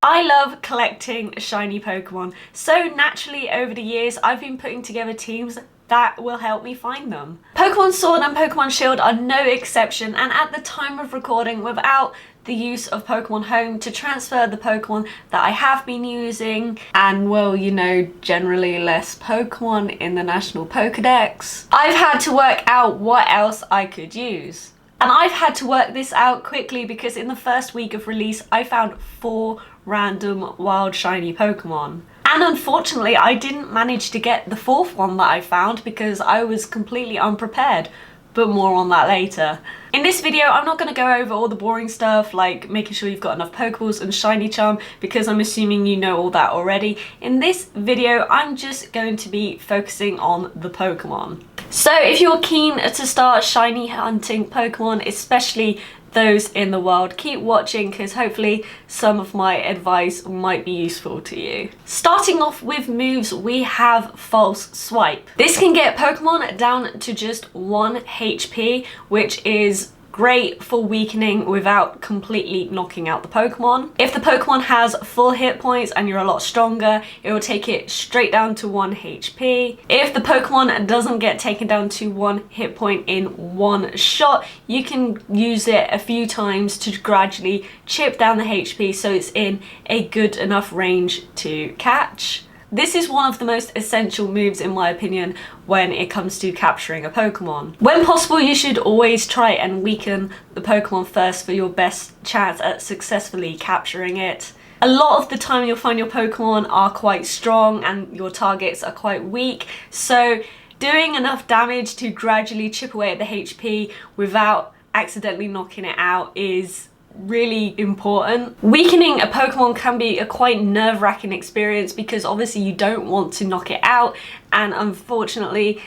I love collecting shiny Pokemon, so naturally over the years I've been putting together teams that will help me find them. Pokemon Sword and Pokemon Shield are no exception, and at the time of recording, without the use of Pokemon Home to transfer the Pokemon that I have been using, and well, you know, generally less Pokemon in the National Pokedex, I've had to work out what else I could use. And I've had to work this out quickly because in the first week of release, I found 4 random wild shiny Pokemon. And unfortunately, I didn't manage to get the 4th one that I found because I was completely unprepared, but more on that later. In this video, I'm not going to go over all the boring stuff like making sure you've got enough Pokeballs and Shiny Charm because I'm assuming you know all that already. In this video, I'm just going to be focusing on the Pokemon. So if you're keen to start shiny hunting Pokemon, especially those in the wild, keep watching because hopefully some of my advice might be useful to you. Starting off with moves, we have False Swipe. This can get Pokemon down to just 1 HP, which is great for weakening without completely knocking out the Pokemon. If the Pokemon has full hit points and you're a lot stronger, it will take it straight down to 1 HP. If the Pokemon doesn't get taken down to 1 hit point in one shot, you can use it a few times to gradually chip down the HP so it's in a good enough range to catch. This is one of the most essential moves in my opinion when it comes to capturing a Pokemon. When possible, you should always try and weaken the Pokemon first for your best chance at successfully capturing it. A lot of the time you'll find your Pokemon are quite strong and your targets are quite weak, so doing enough damage to gradually chip away at the HP without accidentally knocking it out is really important. Weakening a Pokemon can be a quite nerve-wracking experience because obviously you don't want to knock it out, and unfortunately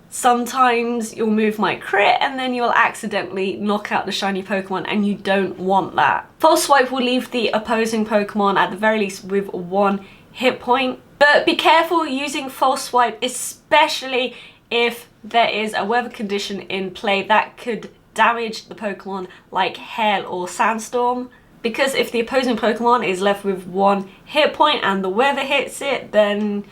sometimes your move might crit and then you'll accidentally knock out the shiny Pokemon, and you don't want that. False Swipe will leave the opposing Pokemon at the very least with 1 hit point, but be careful using False Swipe, especially if there is a weather condition in play that could damage the Pokemon like hail or sandstorm, because if the opposing Pokemon is left with 1 hit point and the weather hits it, then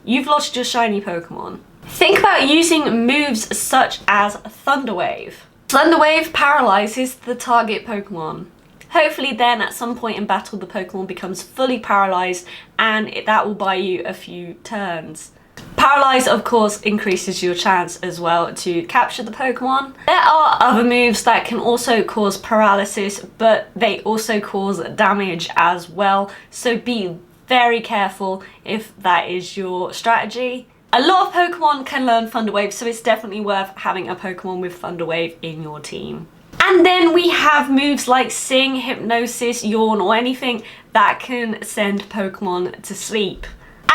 you've lost your shiny Pokemon. Think about using moves such as Thunder Wave. Thunder Wave paralyzes the target Pokemon. Hopefully then at some point in battle the Pokemon becomes fully paralyzed, and that will buy you a few turns. Paralyze, of course, increases your chance as well to capture the Pokemon. There are other moves that can also cause paralysis, but they also cause damage as well, so be very careful if that is your strategy. A lot of Pokemon can learn Thunder Wave, so it's definitely worth having a Pokemon with Thunder Wave in your team. And then we have moves like Sing, Hypnosis, Yawn, or anything that can send Pokemon to sleep.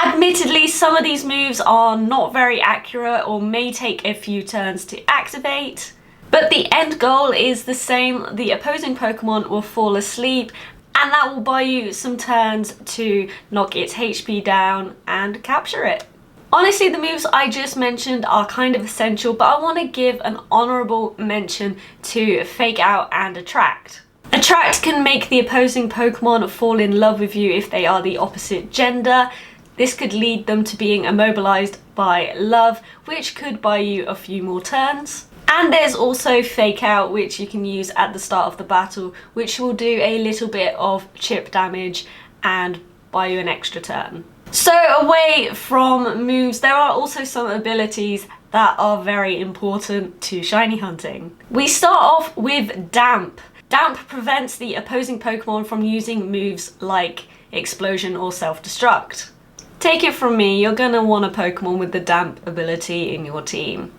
Admittedly, some of these moves are not very accurate or may take a few turns to activate, but the end goal is the same. The opposing Pokemon will fall asleep, and that will buy you some turns to knock its HP down and capture it. Honestly, the moves I just mentioned are kind of essential, but I want to give an honorable mention to Fake Out and Attract. Attract can make the opposing Pokemon fall in love with you if they are the opposite gender. This could lead them to being immobilized by love, which could buy you a few more turns. And there's also Fake Out, which you can use at the start of the battle, which will do a little bit of chip damage and buy you an extra turn. So away from moves, there are also some abilities that are very important to shiny hunting. We start off with Damp. Damp prevents the opposing Pokemon from using moves like Explosion or Self-Destruct. Take it from me, you're gonna want a Pokemon with the Damp ability in your team.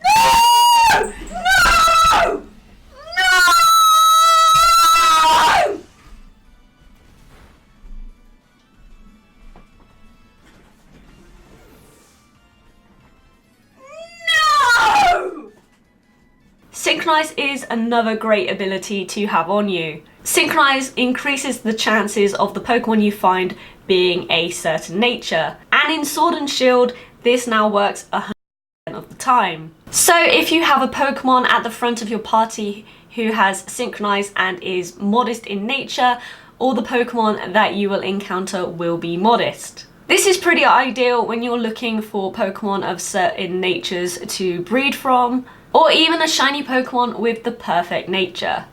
No! No! No! No! Synchronize is another great ability to have on you. Synchronize increases the chances of the Pokemon you find being a certain nature, and in Sword and Shield this now works 100% of the time. So if you have a Pokemon at the front of your party who has Synchronized and is modest in nature, all the Pokemon that you will encounter will be modest. This is pretty ideal when you're looking for Pokemon of certain natures to breed from, or even a shiny Pokemon with the perfect nature.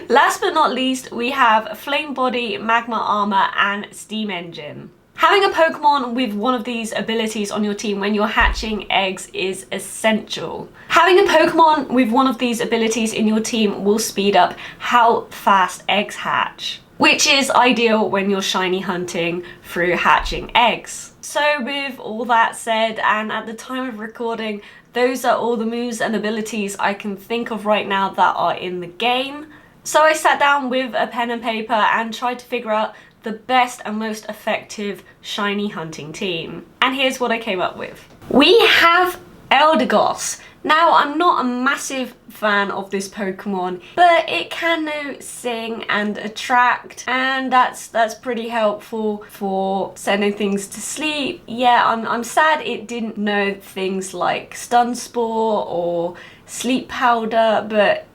Last but not least, we have Flame Body, Magma Armor, and Steam Engine. Having a Pokemon with one of these abilities on your team when you're hatching eggs is essential. Having a Pokemon with one of these abilities in your team will speed up how fast eggs hatch, which is ideal when you're shiny hunting through hatching eggs. So with all that said, and at the time of recording, those are all the moves and abilities I can think of right now that are in the game. So I sat down with a pen and paper and tried to figure out the best and most effective shiny hunting team. And here's what I came up with. We have Eldegoss. Now, I'm not a massive fan of this Pokemon, but it can know Sing and Attract, and that's pretty helpful for sending things to sleep. Yeah, I'm sad it didn't know things like Stun Spore or Sleep Powder, but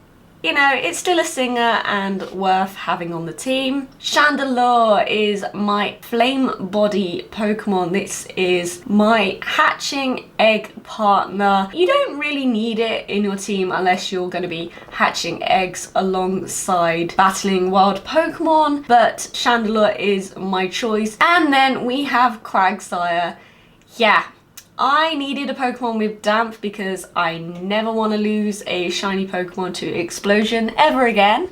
you know, it's still a singer and worth having on the team. Chandelure is my Flame Body Pokemon. This is my hatching egg partner. You don't really need it in your team unless you're going to be hatching eggs alongside battling wild Pokemon, but Chandelure is my choice. And then we have Quagsire. Yeah. I needed a Pokemon with Damp because I never want to lose a shiny Pokemon to Explosion ever again.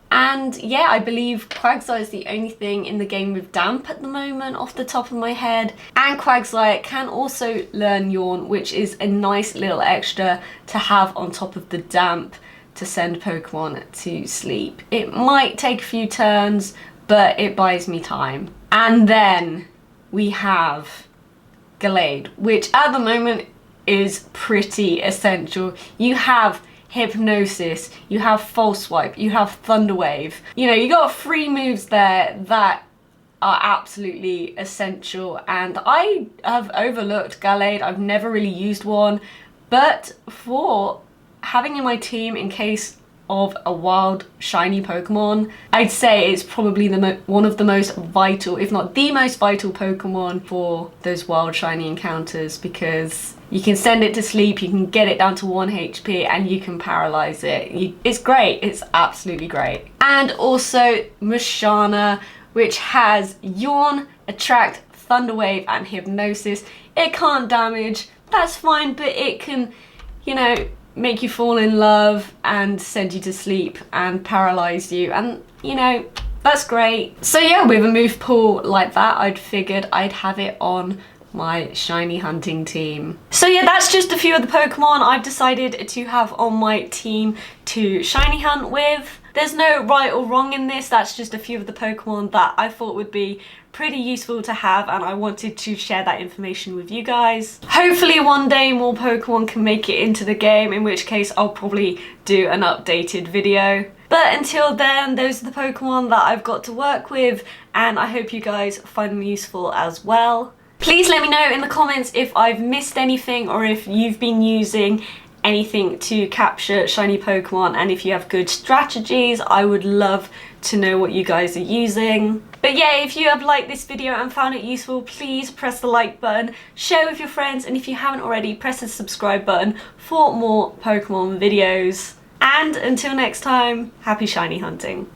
And yeah, I believe Quagsire is the only thing in the game with Damp at the moment off the top of my head. And Quagsire can also learn Yawn, which is a nice little extra to have on top of the Damp to send Pokemon to sleep. It might take a few turns, but it buys me time. And then we have Gallade, which at the moment is pretty essential. You have Hypnosis, you have False Swipe, you have Thunder Wave. You know, you got 3 moves there that are absolutely essential, and I have overlooked Gallade. I've never really used one, but for having in my team in case of a wild shiny Pokemon, I'd say it's probably one of the most vital, if not the most vital Pokemon for those wild shiny encounters, because you can send it to sleep, you can get it down to 1 HP, and you can paralyze it. It's great, it's absolutely great. And also Musharna, which has Yawn, Attract, Thunder Wave, and Hypnosis. It can't damage, that's fine, but it can, you know, make you fall in love and send you to sleep and paralyze you, and you know, that's great. So yeah, with a move pool like that, I'd figured I'd have it on my shiny hunting team. So yeah, that's just a few of the Pokemon I've decided to have on my team to shiny hunt with. There's no right or wrong in this, that's just a few of the Pokemon that I thought would be pretty useful to have, and I wanted to share that information with you guys. Hopefully one day more Pokemon can make it into the game, in which case I'll probably do an updated video. But until then, those are the Pokemon that I've got to work with, and I hope you guys find them useful as well. Please let me know in the comments if I've missed anything, or if you've been using anything to capture shiny Pokemon, and if you have good strategies. I would love to know what you guys are using. But yeah, if you have liked this video and found it useful, please press the like button, share with your friends, and if you haven't already, press the subscribe button for more Pokemon videos. And until next time, happy shiny hunting.